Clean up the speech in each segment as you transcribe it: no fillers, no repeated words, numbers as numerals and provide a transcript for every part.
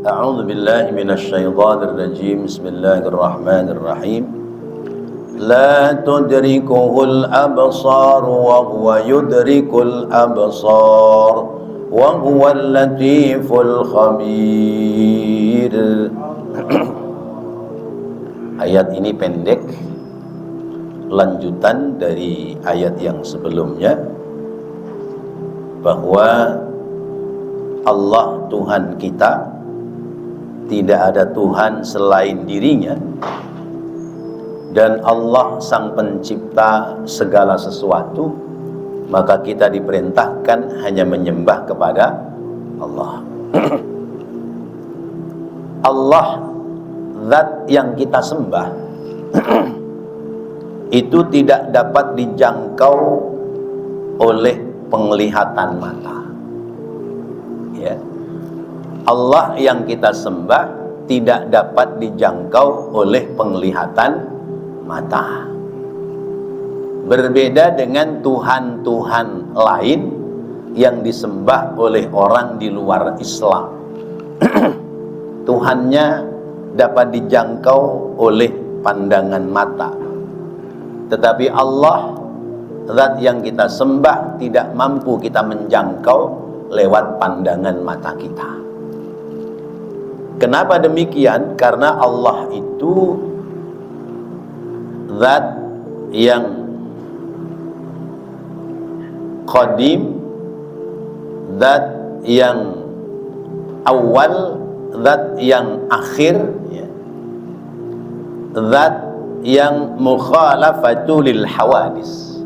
A'udzu billahi minasyaitonir rajim. Bismillahirrahmanirrahim. La tudrikuhul absar wa huwa yudrikul absar wa huwal latiful khabir. Ayat ini pendek, lanjutan dari ayat yang sebelumnya, bahwa Allah Tuhan kita, tidak ada Tuhan selain dirinya, dan Allah sang pencipta segala sesuatu, maka kita diperintahkan hanya menyembah kepada Allah. Allah, zat yang kita sembah, itu tidak dapat dijangkau oleh penglihatan mata. Ya. Allah yang kita sembah tidak dapat dijangkau oleh penglihatan mata. Berbeda dengan Tuhan-Tuhan lain yang disembah oleh orang di luar Islam. Tuhannya dapat dijangkau oleh pandangan mata. Tetapi Allah, zat yang kita sembah, tidak mampu kita menjangkau lewat pandangan mata kita. Kenapa demikian? Karena Allah itu zat yang qadim, zat yang awal, zat yang akhir, ya. Zat yang mukhalafatu lil hawadis.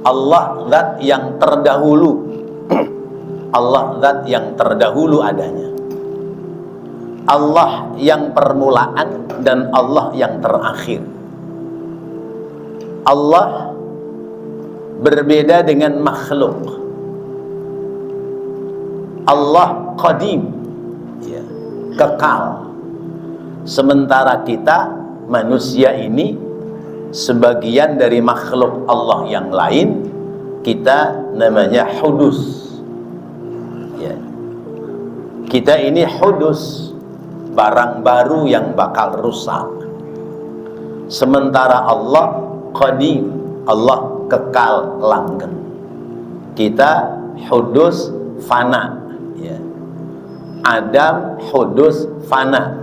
Allah zat yang terdahulu. Allah zat yang terdahulu adanya. Allah yang permulaan dan Allah yang terakhir. Allah berbeda dengan makhluk. Allah qadim, ya, kekal. Sementara kita manusia ini sebagian dari makhluk Allah yang lain, kita namanya hudus. Ya. Kita ini hudus, barang baru yang bakal rusak. Sementara Allah qadim, Allah kekal langgeng. Kita hudus fana, ya. Adam hudus fana.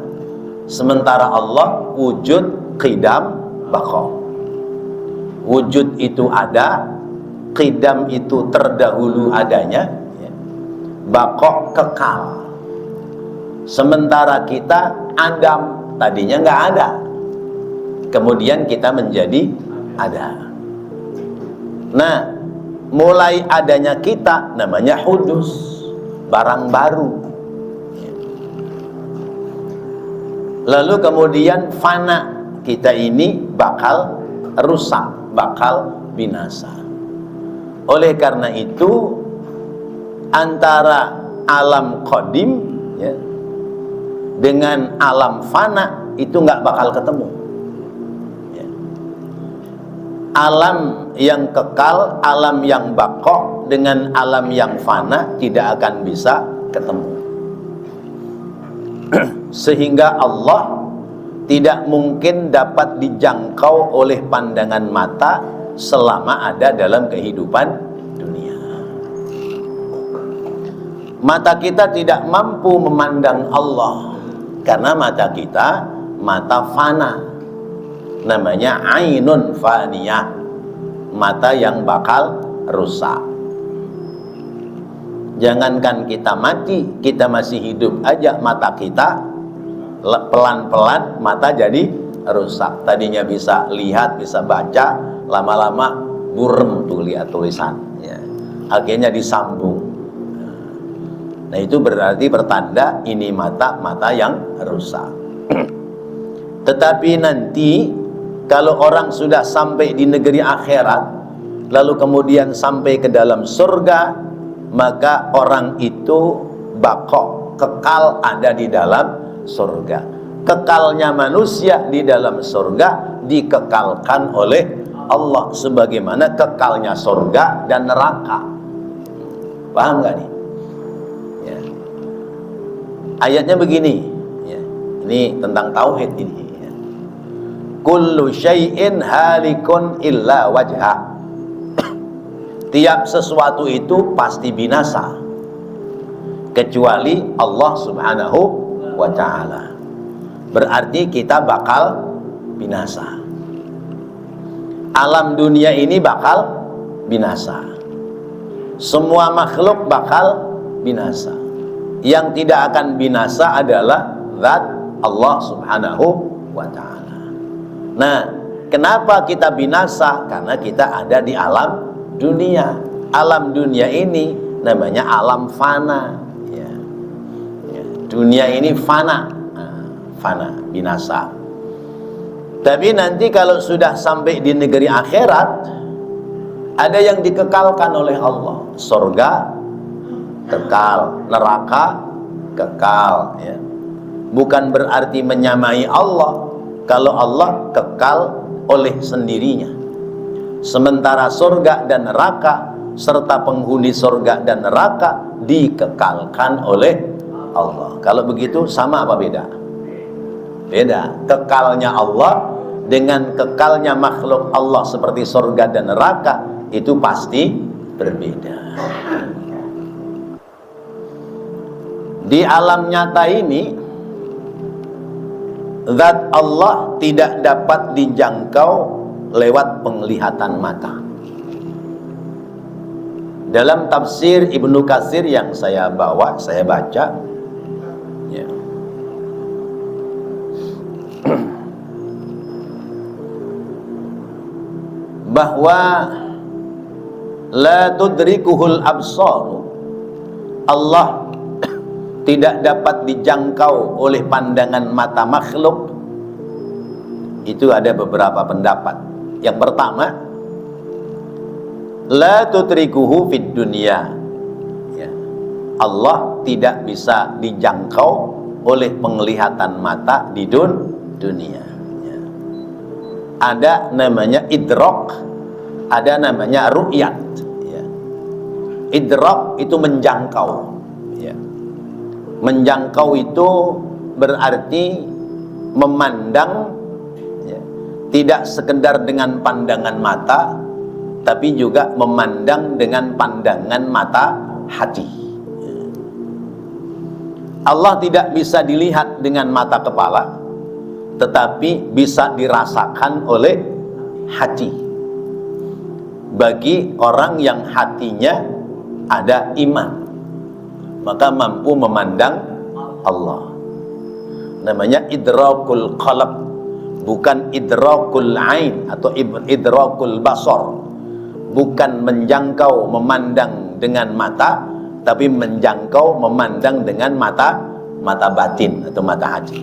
Sementara Allah wujud qidam baqa. Wujud itu ada, qidam itu terdahulu adanya, ya. Baqa kekal. Sementara kita Adam tadinya nggak ada, kemudian kita menjadi ada. Nah, mulai adanya kita namanya hudus, barang baru. Lalu kemudian fana, kita ini bakal rusak, bakal binasa. Oleh karena itu, antara alam qadim, ya, dengan alam fana itu nggak bakal ketemu. Ya. Alam yang kekal, alam yang baqa dengan alam yang fana tidak akan bisa ketemu. Sehingga Allah tidak mungkin dapat dijangkau oleh pandangan mata selama ada dalam kehidupan dunia. Mata kita tidak mampu memandang Allah, karena mata kita mata fana, namanya ainun faniyah, mata yang bakal rusak. Jangankan kita mati, kita masih hidup aja, mata kita pelan-pelan mata jadi rusak. Tadinya bisa lihat, bisa baca, lama-lama burem tuh lihat tulisan, ya. Akhirnya disambung. Nah, itu berarti pertanda ini mata yang rusak. Tetapi nanti kalau orang sudah sampai di negeri akhirat, lalu kemudian sampai ke dalam surga, maka orang itu baqa, kekal ada di dalam surga. Kekalnya manusia di dalam surga dikekalkan oleh Allah, sebagaimana kekalnya surga dan neraka. Paham gak nih? Ya. Ayatnya begini, ya. Ini tentang tauhid ini. Ya. Kullu syai'in halikun illa wajha. Tiap sesuatu itu pasti binasa kecuali Allah Subhanahu wa ta'ala. Berarti kita bakal binasa. Alam dunia ini bakal binasa. Semua makhluk bakal binasa. Yang tidak akan binasa adalah zat Allah Subhanahu wa ta'ala. Nah, kenapa kita binasa? Karena kita ada di alam dunia. Alam dunia ini namanya alam fana, ya. Ya, dunia ini fana, fana, binasa. Tapi nanti kalau sudah sampai di negeri akhirat, ada yang dikekalkan oleh Allah. Surga kekal, neraka kekal, ya. Bukan berarti menyamai Allah kalau Allah kekal oleh sendirinya. Sementara surga dan neraka serta penghuni surga dan neraka dikekalkan oleh Allah. Kalau begitu sama apa beda? Beda. Kekalnya Allah dengan kekalnya makhluk Allah seperti surga dan neraka itu pasti berbeda. Di alam nyata ini zat Allah tidak dapat dijangkau lewat penglihatan mata. Dalam tafsir Ibnu Katsir yang saya baca, ya. Bahwa la tudrikuhul absar, Allah tidak dapat dijangkau oleh pandangan mata makhluk. Itu ada beberapa pendapat. Yang pertama, la tudrikuhu fid dunya, ya. Allah tidak bisa dijangkau oleh penglihatan mata di dunia, ya. Ada namanya idrok, ada namanya ru'yat, ya. Idrok itu menjangkau, ya. Menjangkau itu berarti memandang, tidak sekedar dengan pandangan mata, tapi juga memandang dengan pandangan mata hati. Allah tidak bisa dilihat dengan mata kepala, tetapi bisa dirasakan oleh hati. Bagi orang yang hatinya ada iman, maka mampu memandang Allah. Namanya idrakul qalb, bukan idrakul ain atau idrakul basar. Bukan menjangkau memandang dengan mata, tapi menjangkau memandang dengan mata batin atau mata hati.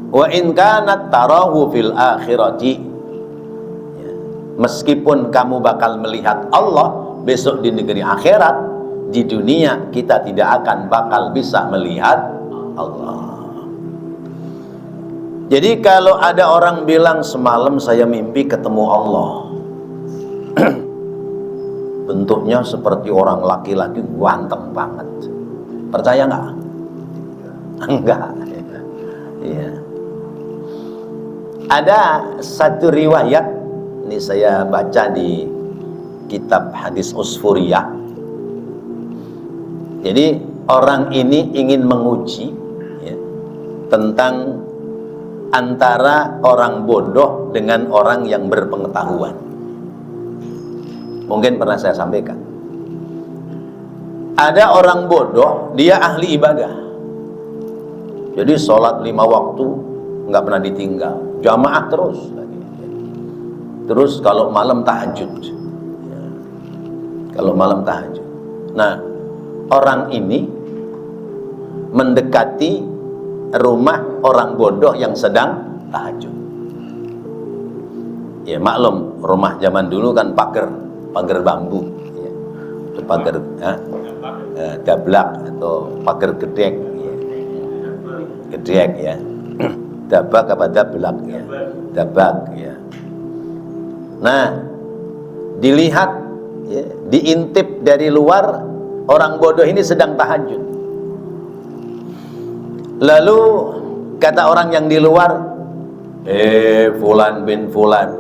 Wa in kanat tarahu fil akhirati, meskipun kamu bakal melihat Allah besok di negeri akhirat, di dunia kita tidak akan bakal bisa melihat Allah. Jadi kalau ada orang bilang semalam saya mimpi ketemu Allah, bentuknya seperti orang laki-laki ganteng banget, percaya nggak? Enggak. Iya. Ada satu riwayat, ini saya baca di kitab hadis Usfuriyah. Jadi orang ini ingin menguji, ya, tentang antara orang bodoh dengan orang yang berpengetahuan. Mungkin pernah saya sampaikan. Ada orang bodoh, dia ahli ibadah. Jadi sholat 5 waktu nggak pernah ditinggal, jamaah terus. Terus kalau malam tahajud, ya. Kalau malam tahajud. Nah, orang ini mendekati rumah orang bodoh yang sedang tahajud. Ya maklum, rumah zaman dulu kan pagar bambu, ya. Itu pagar dablak atau pagar gedek, ya. Gedek, ya. Dabak apa dablak, ya. Dabak, ya. Nah, dilihat, ya, diintip dari luar, orang bodoh ini sedang tahajud. Lalu kata orang yang di luar, Fulan bin Fulan,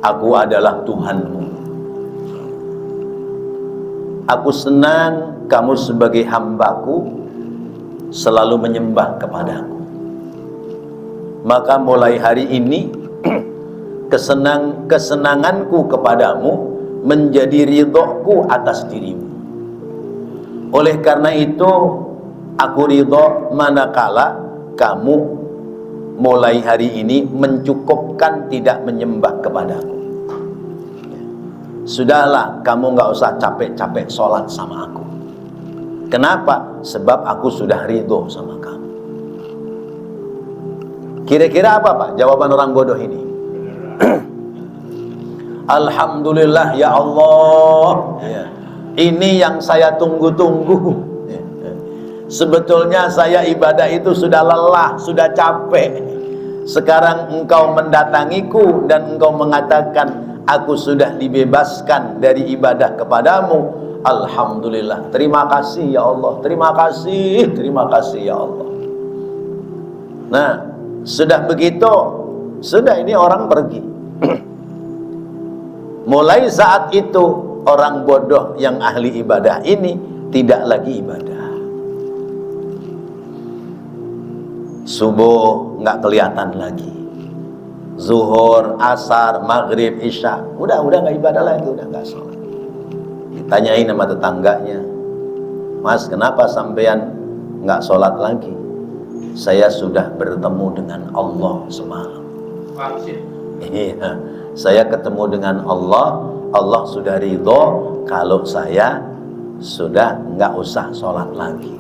aku adalah Tuhanmu. Aku senang kamu sebagai hambaku selalu menyembah kepadaku. Maka mulai hari ini kesenanganku kepadamu menjadi ridhoku atas dirimu. Oleh karena itu aku ridho manakala kamu mulai hari ini mencukupkan tidak menyembah kepadaku. Sudahlah, kamu nggak usah capek-capek sholat sama aku. Kenapa? Sebab aku sudah ridho sama kamu. Kira-kira apa Pak jawaban orang bodoh ini? Alhamdulillah ya Allah, ya, ini yang saya tunggu-tunggu. Sebetulnya saya ibadah itu sudah lelah, sudah capek. Sekarang engkau mendatangiku dan engkau mengatakan aku sudah dibebaskan dari ibadah kepadamu. Alhamdulillah, terima kasih ya Allah, terima kasih ya Allah. Nah, sudah begitu, sudah ini orang pergi. Mulai saat itu orang bodoh yang ahli ibadah ini tidak lagi ibadah. Subuh nggak kelihatan lagi, zuhur, asar, maghrib, isya, udah nggak ibadah lagi, udah nggak sholat. Ditanyain sama tetangganya, Mas, kenapa sampean nggak sholat lagi? Saya sudah bertemu dengan Allah semalam. Iya, saya ketemu dengan Allah. Allah sudah ridho kalau saya sudah nggak usah sholat lagi.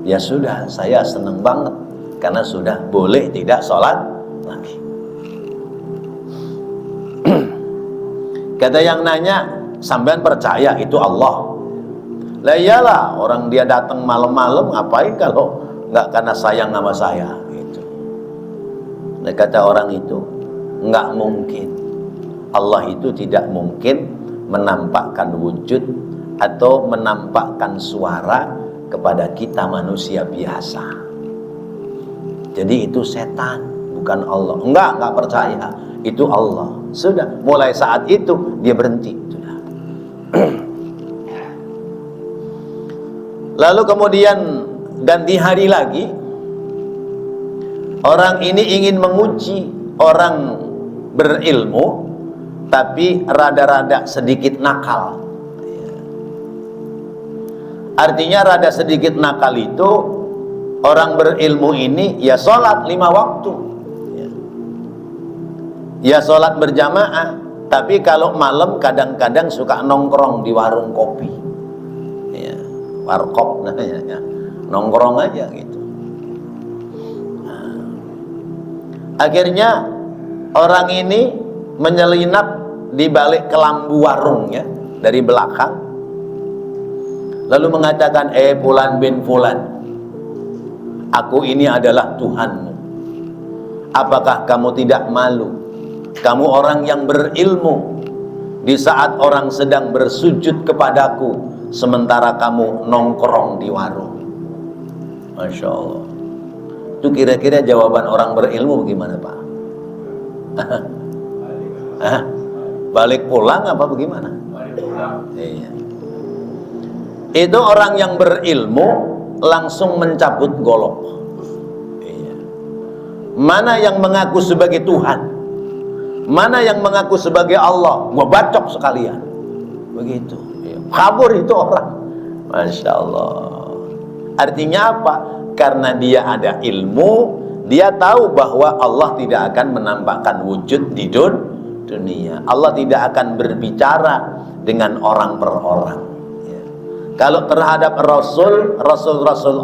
Ya sudah, saya seneng banget karena sudah boleh tidak sholat lagi. Kata yang nanya, sampean percaya itu Allah? Lah iyalah, orang dia datang malam-malam ngapain kalau nggak karena sayang sama saya gitu. Nah, kata orang itu, nggak mungkin. Allah itu tidak mungkin menampakkan wujud atau menampakkan suara kepada kita manusia biasa. Jadi itu setan, bukan Allah. Enggak percaya, itu Allah. Sudah, mulai saat itu dia berhenti. Sudah. Lalu kemudian ganti hari lagi, orang ini ingin menguji orang berilmu tapi rada-rada sedikit nakal. Artinya rada sedikit nakal itu, orang berilmu ini ya sholat 5 waktu, ya sholat berjamaah, tapi kalau malam kadang-kadang suka nongkrong di warung kopi, ya, warkop namanya, ya, nongkrong aja gitu. Nah, akhirnya orang ini menyelinap di balik kelambu warungnya dari belakang, lalu mengatakan, Fulan bin Fulan, aku ini adalah Tuhanmu. Apakah kamu tidak malu? Kamu orang yang berilmu, di saat orang sedang bersujud kepadaku, sementara kamu nongkrong di warung. Masya Allah. Itu kira-kira jawaban orang berilmu bagaimana Pak? Balik pulang apa bagaimana? Iya. Itu orang yang berilmu langsung mencabut golok. Iya. Mana yang mengaku sebagai Tuhan, mana yang mengaku sebagai Allah, gua bacok sekalian. Begitu. Iya. Kabur itu orang. Masya Allah. Artinya apa? Karena dia ada ilmu, dia tahu bahwa Allah tidak akan menampakkan wujud di dunia. Allah tidak akan berbicara dengan orang per orang. Kalau terhadap Rasul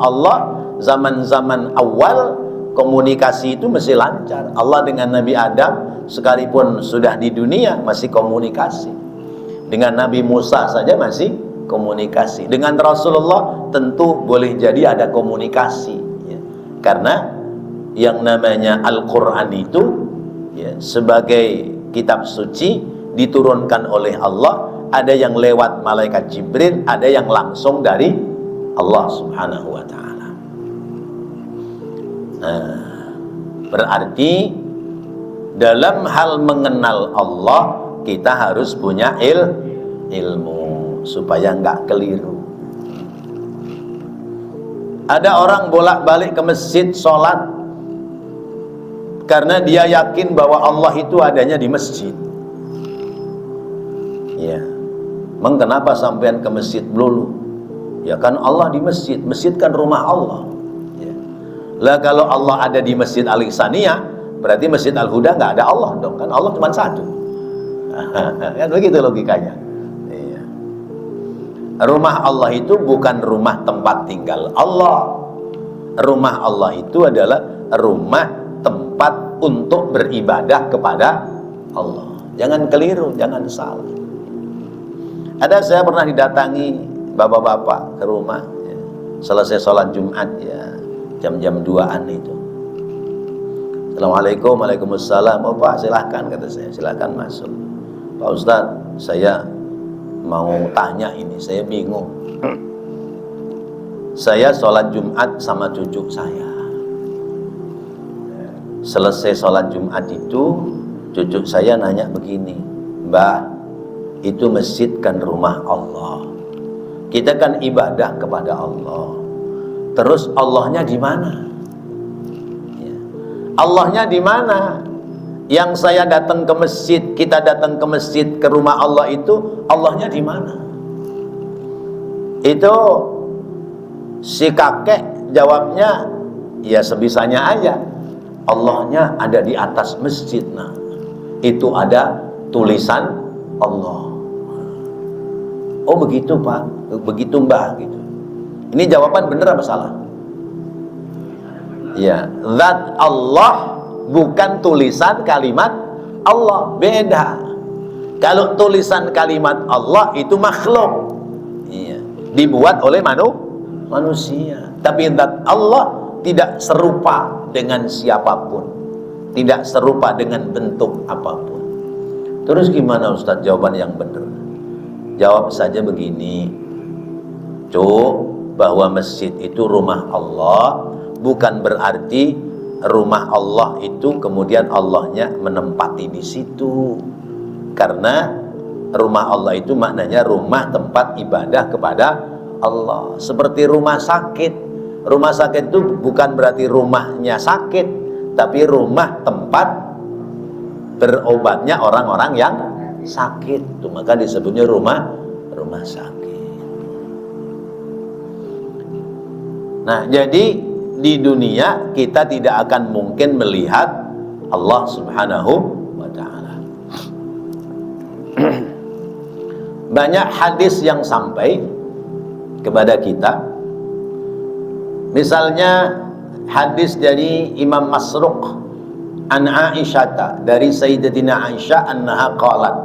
Allah zaman-zaman awal, komunikasi itu mesti lancar. Allah dengan Nabi Adam sekalipun sudah di dunia masih komunikasi. Dengan Nabi Musa saja masih komunikasi. Dengan Rasulullah tentu boleh jadi ada komunikasi, ya. Karena yang namanya Al-Quran itu, ya, sebagai kitab suci diturunkan oleh Allah, ada yang lewat malaikat Jibril, ada yang langsung dari Allah Subhanahu wa ta'ala. Berarti dalam hal mengenal Allah kita harus punya ilmu supaya nggak keliru. Ada orang bolak-balik ke masjid sholat karena dia yakin bahwa Allah itu adanya di masjid. Ya, emang kenapa sampean ke masjid melulu? Ya kan Allah di masjid, masjid kan rumah Allah. Ya. Lah kalau Allah ada di Masjid Al-Ihsaniyah, berarti Masjid Al-Huda nggak ada Allah dong, kan Allah cuma satu. Kan begitu logikanya. Iya. Rumah Allah itu bukan rumah tempat tinggal Allah. Rumah Allah itu adalah rumah tempat untuk beribadah kepada Allah. Jangan keliru, jangan salah. Ada saya pernah didatangi bapak-bapak ke rumah, ya, selesai sholat Jumat, ya, jam-jam 2-an itu. Assalamualaikum, waalaikumsalam. Oh Pak, silahkan, kata saya, silahkan masuk. Pak Ustadz, saya mau tanya ini, saya bingung. Saya sholat Jumat sama cucu saya. Selesai sholat Jumat itu, cucu saya nanya begini, Mbah, itu masjid kan rumah Allah. Kita kan ibadah kepada Allah. Terus Allahnya di mana? Ya. Allahnya di mana? Yang saya datang ke masjid, kita datang ke masjid, ke rumah Allah itu, Allahnya di mana? Itu si kakek jawabnya, ya sebisanya aja. Allahnya ada di atas masjid. Nah, itu ada tulisan Allah. Oh begitu Pak, begitu Mbah, gitu. Ini jawaban benar apa salah? Ya, zat Allah bukan tulisan kalimat Allah, beda. Kalau tulisan kalimat Allah itu makhluk, iya, dibuat oleh manusia. Tapi zat Allah tidak serupa dengan siapapun, tidak serupa dengan bentuk apapun. Terus gimana Ustadz jawaban yang benar? Jawab saja begini, Cuk, bahwa masjid itu rumah Allah, bukan berarti rumah Allah itu kemudian Allahnya menempati di situ. Karena rumah Allah itu maknanya rumah tempat ibadah kepada Allah. Seperti rumah sakit. Rumah sakit itu bukan berarti rumahnya sakit, tapi rumah tempat berobatnya orang-orang yang sakit. Itu maka disebutnya rumah sakit. Nah, jadi di dunia kita tidak akan mungkin melihat Allah Subhanahu wa ta'ala. Banyak hadis yang sampai kepada kita. Misalnya hadis dari Imam Masruq an Aisyah, dari Sayyidatina Aisyah annaha qalat,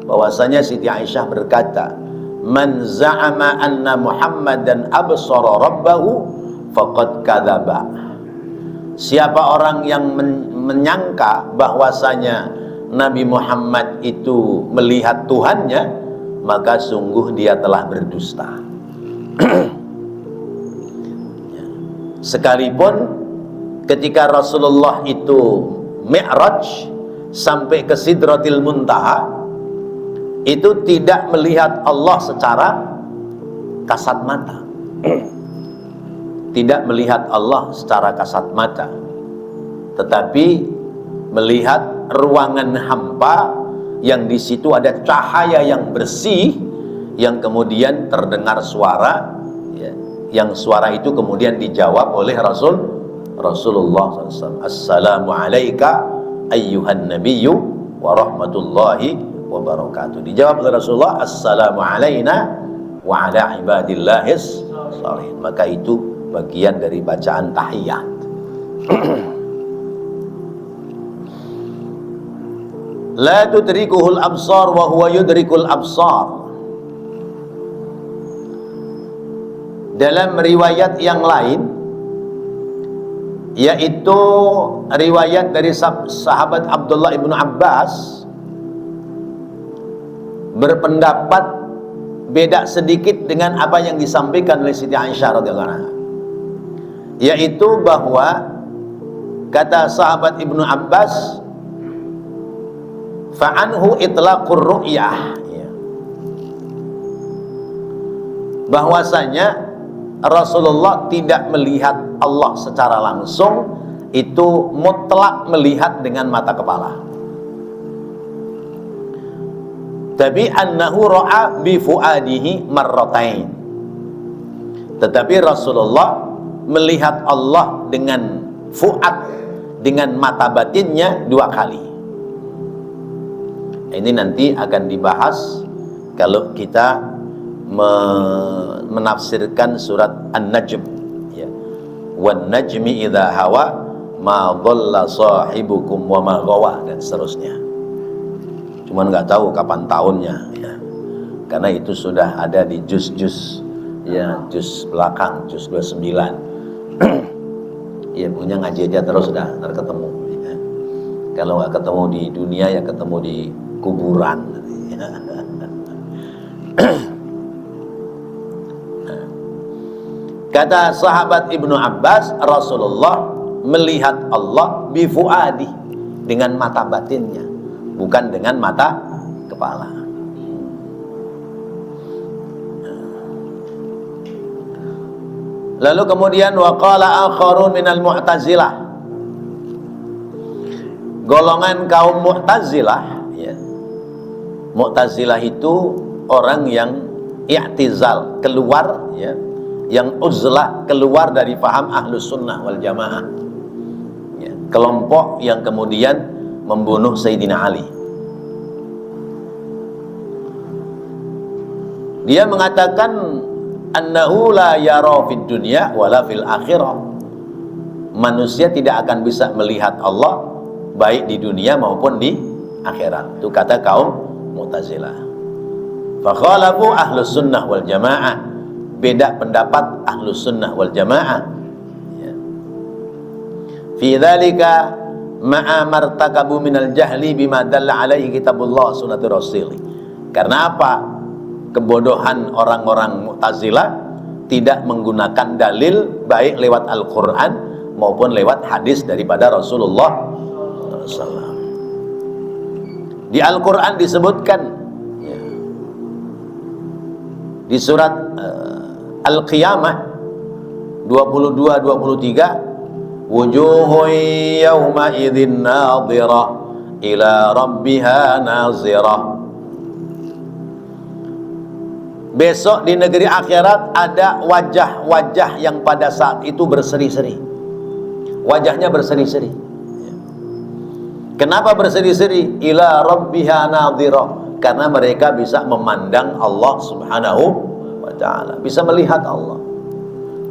bahwasanya Siti Aisyah berkata, man za'ama anna Muhammadan absara rabbahu faqad kadzaba. Siapa orang yang menyangka bahwasanya Nabi Muhammad itu melihat Tuhannya, maka sungguh dia telah berdusta. Sekalipun ketika Rasulullah itu Mi'raj sampai ke Sidratil Muntaha, itu tidak melihat Allah secara kasat mata. Tidak melihat Allah secara kasat mata, tetapi melihat ruangan hampa yang di situ ada cahaya yang bersih, yang kemudian terdengar suara, ya, yang suara itu kemudian dijawab oleh Rasulullah SAW. Assalamu alayka ayyuhan nabiyyu wa rahmatullahi wa barakatuh. Dijawab oleh Rasulullah, assalamu alayna wa ala ibadillahis shalihin. Maka itu bagian dari bacaan tahiyat. La tudrikuhul absar wa huwa yudrikul absar. Dalam riwayat yang lain, yaitu riwayat dari sahabat Abdullah ibnu Abbas, berpendapat beda sedikit dengan apa yang disampaikan oleh Siti Aisyah radhiyallahu anha, yaitu bahwa kata sahabat Ibnu Abbas, fa'anhu itlaqur ru'yah, bahwasanya Rasulullah tidak melihat Allah secara langsung, itu mutlak melihat dengan mata kepala. Tapi annahu ra'a bi fuadihi marratain, tetapi Rasulullah melihat Allah dengan fuad, dengan mata batinnya 2 kali. Ini nanti akan dibahas kalau kita menafsirkan surat An-Najm, ya. Wan najmi idza hawa ma dhalla sahibukum wa ma ghawa, dan seterusnya. Cuman nggak tahu kapan tahunnya, ya. Karena itu sudah ada di juz-juz, ya, juz belakang, juz 29. Ya, punya ngaji aja terus, dah ntar ketemu, ya. Kalau nggak ketemu di dunia, ya ketemu di kuburan, ya. Kata sahabat Ibnu Abbas, Rasulullah melihat Allah bifuadi, dengan mata batinnya, bukan dengan mata kepala. Lalu kemudian waqala akharun minal mu'tazilah, golongan kaum Mu'tazilah, ya. Mu'tazilah itu orang yang i'tizal, keluar, ya, yang uzlah, keluar dari paham Ahlus Sunnah wal Jamaah, ya. Kelompok yang kemudian membunuh Sayyidina Ali. Dia mengatakan annahu la yara fid dunya wala fil akhirah, manusia tidak akan bisa melihat Allah baik di dunia maupun di akhirat. Itu kata kaum Mu'tazilah. Fa khalafu Ahlus Sunnah wal Jamaah, beda pendapat Ahlus Sunnah wal Jamaah, ya. Fi dzalika ma'a martakabu minal jahli bima dalla alaihi kitabullah sunnatur rasul. Karena apa? Kebodohan orang-orang Mu'tazilah tidak menggunakan dalil baik lewat Al-Quran maupun lewat hadis daripada Rasulullah SAW. Di Al-Quran disebutkan, ya, di surat Al-Qiyamah 22-23, wujuhun yawma idzin nadhirah ila rabbiha nazirah. Besok di negeri akhirat ada wajah-wajah yang pada saat itu berseri-seri. Wajahnya berseri-seri. Kenapa berseri-seri? Ila rabbiha nadhirah, karena mereka bisa memandang Allah Subhanahu wa ta'ala, bisa melihat Allah.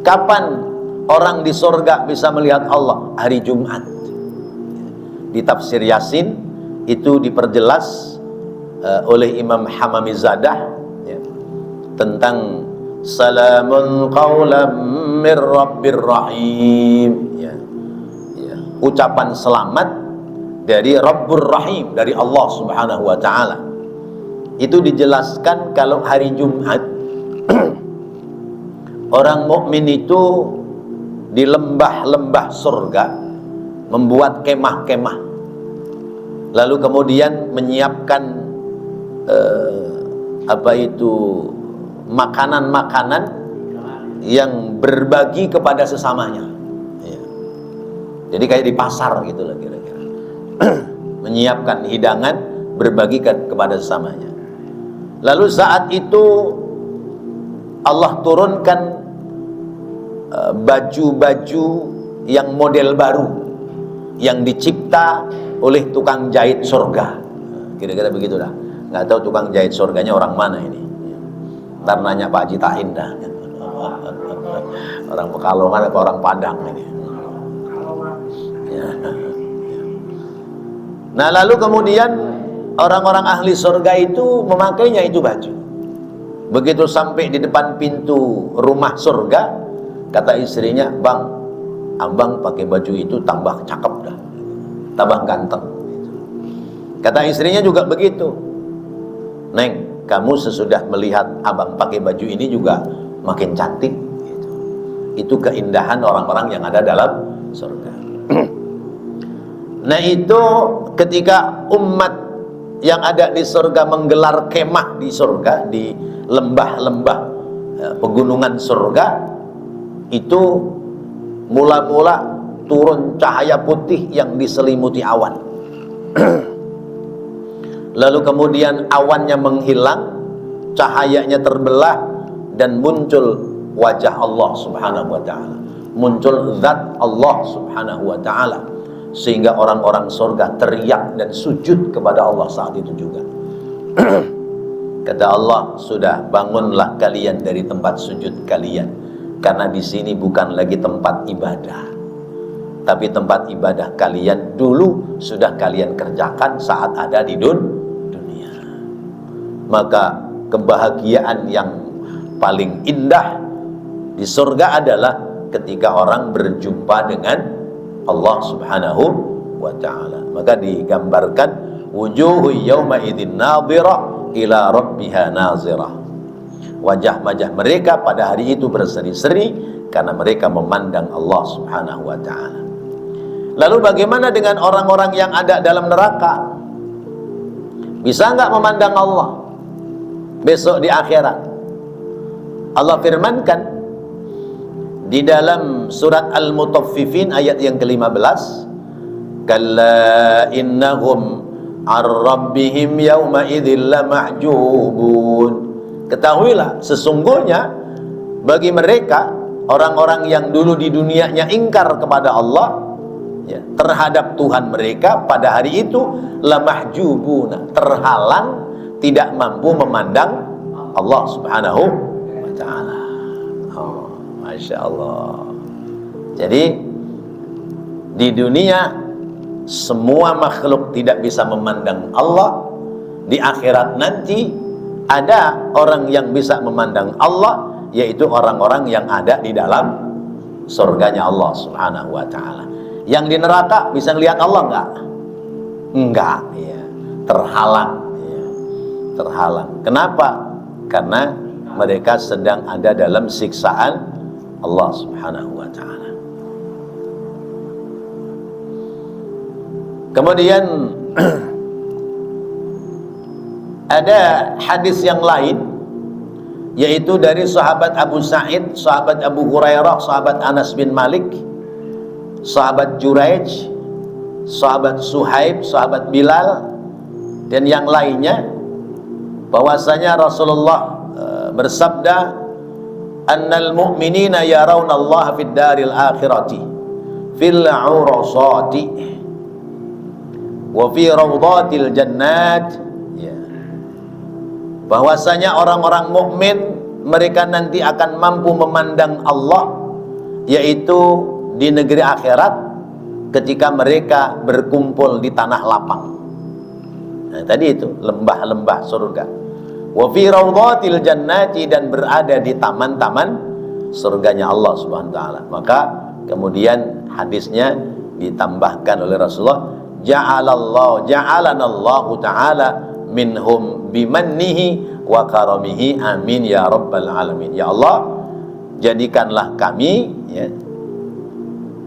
Kapan orang di surga bisa melihat Allah? Hari Jumat. Di tafsir Yasin itu diperjelas oleh Imam Hamamizadah, tentang salamun qawlam mir rabbir rahim, ya. Ya. Ucapan selamat dari Rabbur Rahim, dari Allah Subhanahu wa ta'ala. Itu dijelaskan kalau hari Jumat orang mukmin itu di lembah-lembah surga membuat kemah-kemah, lalu kemudian menyiapkan makanan-makanan yang berbagi kepada sesamanya, ya. Jadi kayak di pasar gitu lah kira-kira. Menyiapkan hidangan, berbagi kepada sesamanya. Lalu saat itu Allah turunkan baju-baju yang model baru yang dicipta oleh tukang jahit surga. Kira-kira begitu dah. Nggak tahu tukang jahit surganya orang mana ini. Ntar nanya Pak Haji Tahin dah. Orang Pekalongan atau orang Padang ini. Ya. Nah lalu kemudian orang-orang ahli surga itu memakainya itu baju. Begitu sampai di depan pintu rumah surga, kata istrinya, "Bang, abang pakai baju itu tambah cakep dah, tambah ganteng." Kata istrinya juga begitu. "Neng, kamu sesudah melihat abang pakai baju ini juga makin cantik." Gitu. Itu keindahan orang-orang yang ada dalam surga. Nah, itu ketika umat yang ada di surga menggelar kemah di surga, di lembah-lembah pegunungan surga, itu mula-mula turun cahaya putih yang diselimuti awan. Lalu kemudian awannya menghilang, cahayanya terbelah, dan muncul wajah Allah subhanahu wa ta'ala, muncul zat Allah subhanahu wa ta'ala, sehingga orang-orang surga teriak dan sujud kepada Allah saat itu juga. Kata Allah, "Sudah, bangunlah kalian dari tempat sujud kalian, karena di sini bukan lagi tempat ibadah, tapi tempat ibadah kalian dulu sudah kalian kerjakan saat ada di dunia." Maka kebahagiaan yang paling indah di surga adalah ketika orang berjumpa dengan Allah subhanahu wa ta'ala. Maka digambarkan, wujuhu yawma idzin nadhirah ila rabbiha nazirah. Wajah-wajah mereka pada hari itu berseri-seri karena mereka memandang Allah subhanahu wa ta'ala. Lalu bagaimana dengan orang-orang yang ada dalam neraka? Bisa nggak memandang Allah besok di akhirat? Allah firmankan di dalam surat Al-Mutaffifin ayat yang ke-15, "Kalla innahum ar-rabbihim yawma idzil lamahjubun." Ketahuilah, sesungguhnya bagi mereka orang-orang yang dulu di dunianya ingkar kepada Allah, ya, terhadap Tuhan mereka, pada hari itu lamahjubuna, terhalang, tidak mampu memandang Allah subhanahu wa ta'ala. Oh, Masya Allah. Jadi di dunia semua makhluk tidak bisa memandang Allah. Di akhirat nanti ada orang yang bisa memandang Allah, yaitu orang-orang yang ada di dalam surganya Allah subhanahu wa ta'ala. Yang di neraka bisa melihat Allah enggak? Enggak, ya. Terhalang, ya. Terhalang. Kenapa? Karena mereka sedang ada dalam siksaan Allah subhanahu wa ta'ala. Kemudian ada hadis yang lain, yaitu dari sahabat Abu Sa'id, sahabat Abu Hurairah, sahabat Anas bin Malik, sahabat Juraij, sahabat Suhaib, sahabat Bilal, dan yang lainnya, bahwasanya Rasulullah bersabda, "Annal mu'minina yarawna Allah fid daril akhirati fil 'urasati wa fi rawdatil jannat." Ya. Bahwasanya orang-orang mukmin mereka nanti akan mampu memandang Allah, yaitu di negeri akhirat ketika mereka berkumpul di tanah lapang. Nah, tadi itu lembah-lembah surga. Wa fi rawdatil jannati, dan berada di taman-taman surganya Allah Subhanahu wa taala. Maka kemudian hadisnya ditambahkan oleh Rasulullah, ja'alanallahu ta'ala minhum bimannihi wa karamihi, amin ya rabbal alamin. Ya Allah, jadikanlah kami, ya,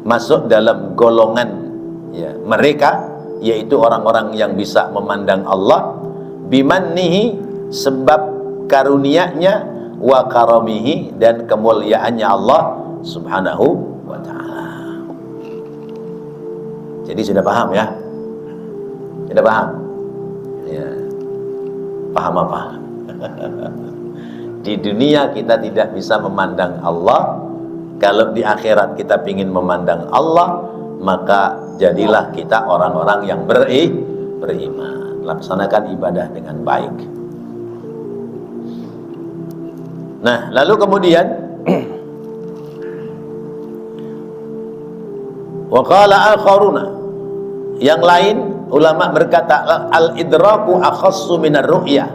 masuk dalam golongan, ya, mereka, yaitu orang-orang yang bisa memandang Allah, bimannihi, sebab karunia-Nya, wa karamihi, dan kemuliaannya Allah subhanahu wa ta'ala. Jadi sudah paham, ya? Sudah paham? Ya. Paham apa? Di dunia kita tidak bisa memandang Allah. Kalau di akhirat kita ingin memandang Allah, maka jadilah kita orang-orang yang beriman. Laksanakan ibadah dengan baik. Nah, lalu kemudian wa qala akharuna, yang lain ulama berkata, al-idraku akhassu minar ru'yah.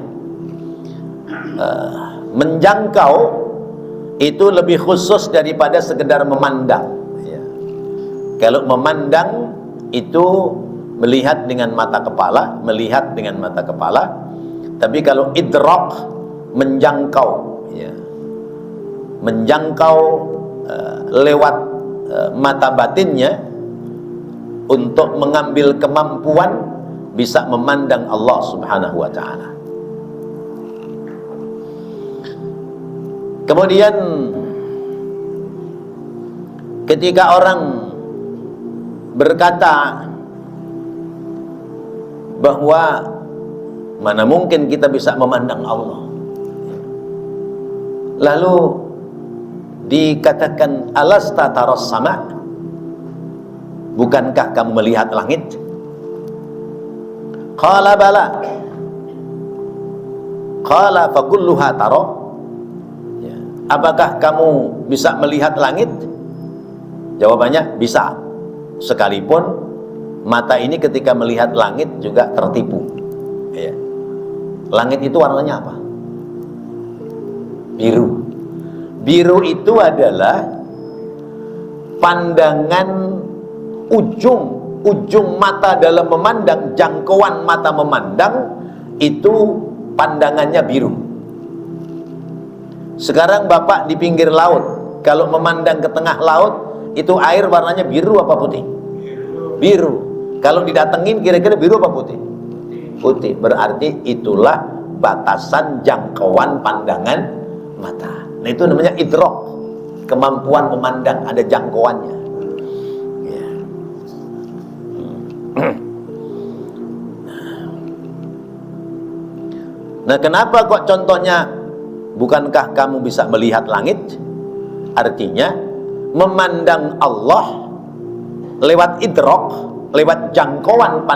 Menjangkau itu lebih khusus daripada sekedar memandang, ya. Kalau memandang itu melihat dengan mata kepala, Tapi kalau idrak, menjangkau, ya, menjangkau lewat mata batinnya untuk mengambil kemampuan bisa memandang Allah Subhanahu wa ta'ala. Kemudian ketika orang berkata bahwa mana mungkin kita bisa memandang Allah, lalu dikatakan alasta taras sama, bukankah kamu melihat langit? Qala bala, qala fakulluha tara, ya. Apakah kamu bisa melihat langit? Jawabannya bisa, sekalipun mata ini ketika melihat langit juga tertipu, ya. Langit itu warnanya apa? Biru. Biru itu adalah pandangan ujung mata dalam memandang, jangkauan mata memandang itu pandangannya biru. Sekarang Bapak di pinggir laut, kalau memandang ke tengah laut, itu air warnanya biru apa putih? Biru. Kalau didatengin kira-kira biru apa putih? Putih. Berarti itulah batasan jangkauan pandangan mata. Nah, itu namanya idrak, kemampuan memandang, ada jangkauannya, ya. Nah, kenapa kok contohnya bukankah kamu bisa melihat langit? Artinya memandang Allah lewat idrak, lewat jangkauan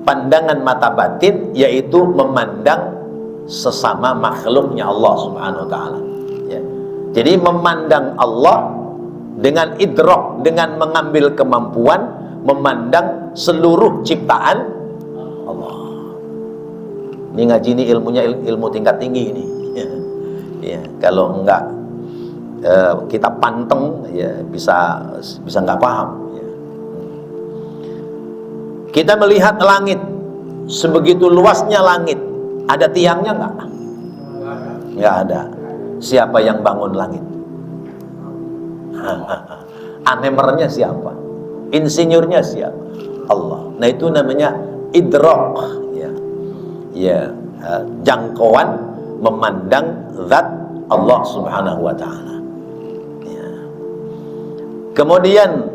pandangan mata batin, yaitu memandang sesama makhluknya Allah Subhanahu wa ta'ala, ya. Jadi memandang Allah dengan idrak, dengan mengambil kemampuan memandang seluruh ciptaan Allah. Ini ngaji ini ilmunya ilmu tingkat tinggi ini, ya. Ya, kalau enggak kita panteng, ya bisa enggak paham, ya. Kita melihat langit, sebegitu luasnya langit, ada tiangnya enggak? Enggak ada. Siapa yang bangun langit? Anemernya siapa? Insinyurnya siapa? Allah. Nah, itu namanya idrak, ya. Ya, jangkauan memandang zat Allah Subhanahu wa ta'ala, ya. Kemudian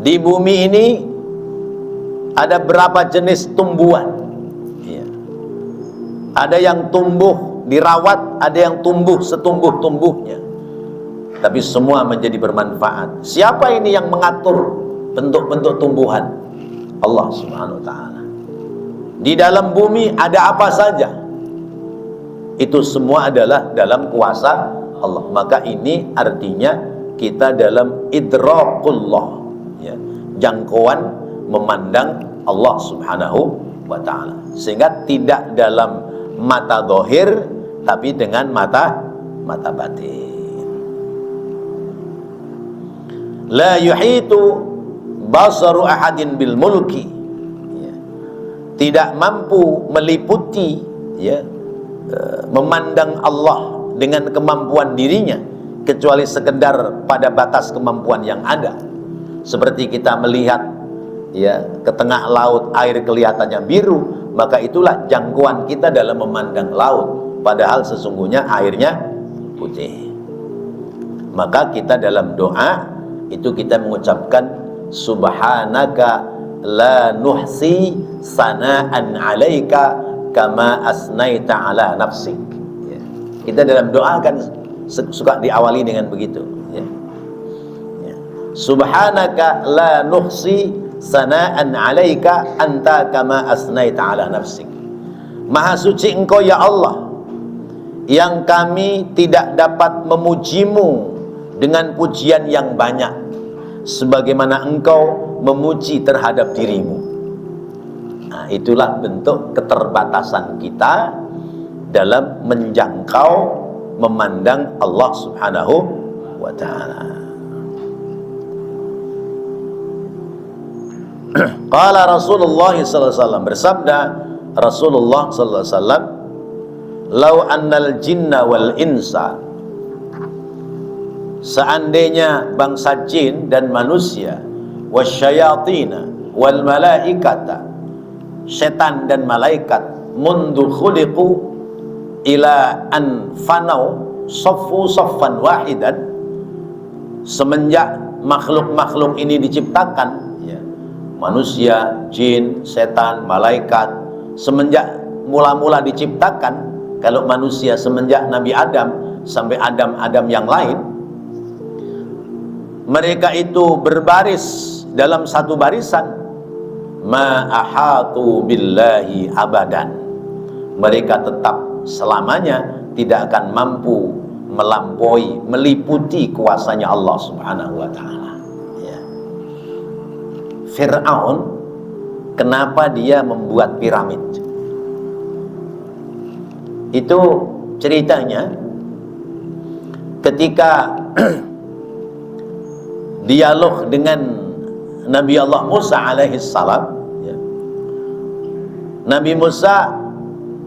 di bumi ini ada berapa jenis tumbuhan? Ada yang tumbuh dirawat, ada yang tumbuh setumbuh-tumbuhnya, tapi semua menjadi bermanfaat. Siapa ini yang mengatur bentuk-bentuk tumbuhan? Allah Subhanahu wa ta'ala. Di dalam bumi ada apa saja, itu semua adalah dalam kuasa Allah. Maka ini artinya kita dalam idrakullah, ya, jangkauan memandang Allah Subhanahu wa ta'ala, sehingga tidak dalam mata zahir, tapi dengan mata batin. La yuhitu basaru ahadin bil mulki, ya. Tidak mampu meliputi, ya, memandang Allah dengan kemampuan dirinya, kecuali sekedar pada batas kemampuan yang ada. Seperti kita melihat, ya, ke tengah laut air kelihatannya biru, maka itulah jangkauan kita dalam memandang laut, padahal sesungguhnya airnya putih. Maka kita dalam doa itu kita mengucapkan subhanaka la nuhsi sana'an 'alaika kama asnaita 'ala nafsik, ya. Kita dalam doa kan suka diawali dengan begitu, ya. Ya. Subhanaka la nuhsi sana'an 'alaika anta kama asnaita 'ala nafsik. Maha suci Engkau ya Allah, yang kami tidak dapat memujimu dengan pujian yang banyak sebagaimana Engkau memuji terhadap dirimu. Nah, itulah bentuk keterbatasan kita dalam menjangkau memandang Allah Subhanahu wa ta'ala. Qala Rasulullah sallallahu alaihi wasallam, bersabda Rasulullah sallallahu alaihi wasallam, "Lau annal jinna wal insa," seandainya bangsa jin dan manusia, wasyayatina wal malaikata, setan dan malaikat, mundu khuliqu ila an fanau saffu saffan wahidan, semenjak makhluk-makhluk ini diciptakan, ya, manusia, jin, setan, malaikat, semenjak mula-mula diciptakan, kalau manusia semenjak Nabi Adam sampai Adam yang lain, mereka itu berbaris dalam satu barisan, ma'ahatu billahi abadan, mereka tetap selamanya tidak akan mampu melampaui, meliputi kuasanya Allah Subhanahu wa ta'ala, ya. Fir'aun, kenapa dia membuat piramid? Itu ceritanya ketika dialog dengan Nabi Allah Musa alaihi salam, ya. Nabi Musa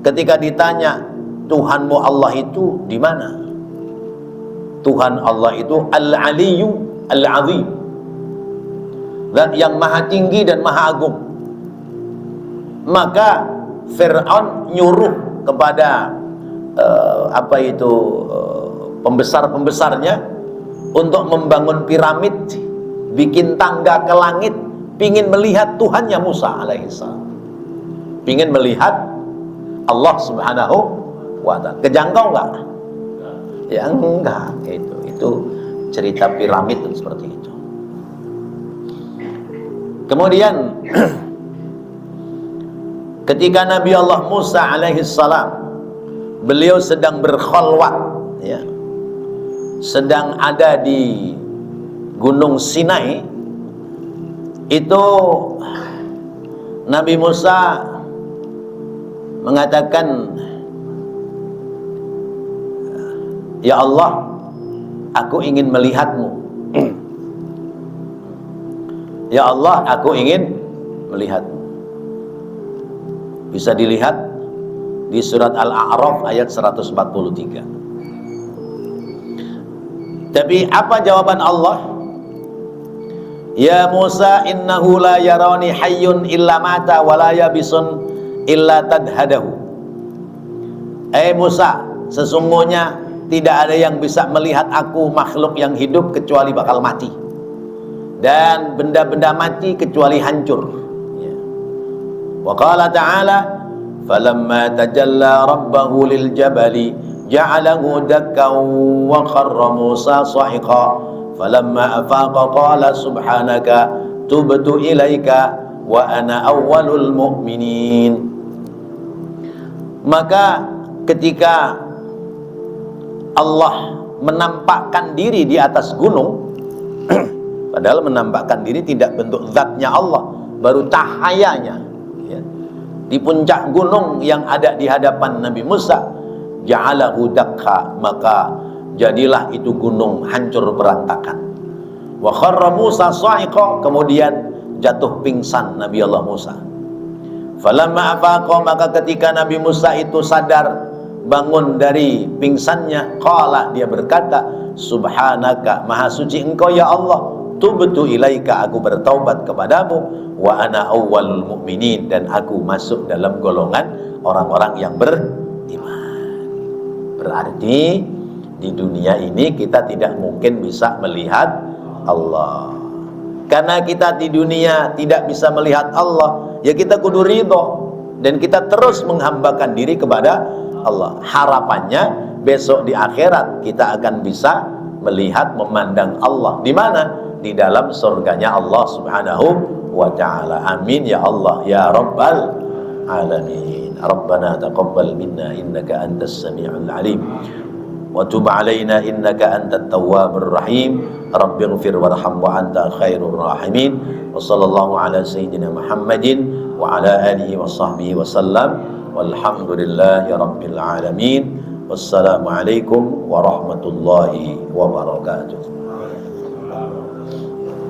ketika ditanya, Tuhanmu Allah itu di mana? Tuhan Allah itu Al-Aliyyu Al-Azim, Zat yang maha tinggi dan maha agung. Maka Fir'aun nyuruh kepada pembesar-pembesarnya untuk membangun piramid, bikin tangga ke langit, pingin melihat Tuhannya Musa alaihissalam, pingin melihat Allah Subhanahu wa ta'ala. Kejangkau enggak? Ya enggak. Itu cerita piramid seperti itu. Kemudian ketika Nabi Allah Musa alaihissalam, beliau sedang berkhalwat, ya, sedang ada di Gunung Sinai, itu Nabi Musa mengatakan, "Ya Allah, aku ingin melihatmu. Ya Allah, aku ingin melihatmu." Bisa dilihat di surat Al-A'raf ayat 143. Tapi apa jawaban Allah? "Ya Musa, innahu la yarani hayyun illa mata wa la yabisun illa tadhadahu." Musa, sesungguhnya tidak ada yang bisa melihat aku makhluk yang hidup kecuali bakal mati, dan benda-benda mati kecuali hancur, ya. Wa qala ta'ala, "Falamma tajalla rabbahu lil jabali ja'alahu dakkan wa kharra Musa sa'iqa falamma afaqa qala subhanaka tubtu ilaika wa ana awwalul mu'minin." Maka ketika Allah menampakkan diri di atas gunung, padahal menampakkan diri tidak bentuk zatnya Allah, baru cahayanya, ya, di puncak gunung yang ada di hadapan Nabi Musa, ja'alahu dakha, maka jadilah itu gunung hancur berantakan. Wa kharra Musa sa'iqa, kemudian jatuh pingsan Nabi Allah Musa. Falamma afaqa, maka ketika Nabi Musa itu sadar, bangun dari pingsannya, qala, dia berkata, subhanaka, maha suci engkau ya Allah, tubtu ilaika, aku bertaubat kepadamu, wa ana awwalul mu'minin, dan aku masuk dalam golongan orang-orang yang beriman. Berarti di dunia ini kita tidak mungkin bisa melihat Allah. Karena kita di dunia tidak bisa melihat Allah, ya kita kudu ridho dan kita terus menghambakan diri kepada Allah. Harapannya besok di akhirat kita akan bisa melihat, memandang Allah. Di mana? Di dalam surganya Allah Subhanahu wa ta'ala. Amin ya Allah ya Rabbal alamin. Rabbana taqabbal minna innaka antas sami'ul alim wa tub alaina innaka antat tawwabur rahim. Rabbighfir warham wa anta khairur rahimin. Wa sallallahu ala sayyidina Muhammadin wa ala alihi wa sahbihi wa sallam. Walhamdulillahi rabbil alamin. Wassalamualaikum warahmatullahi wabarakatuh.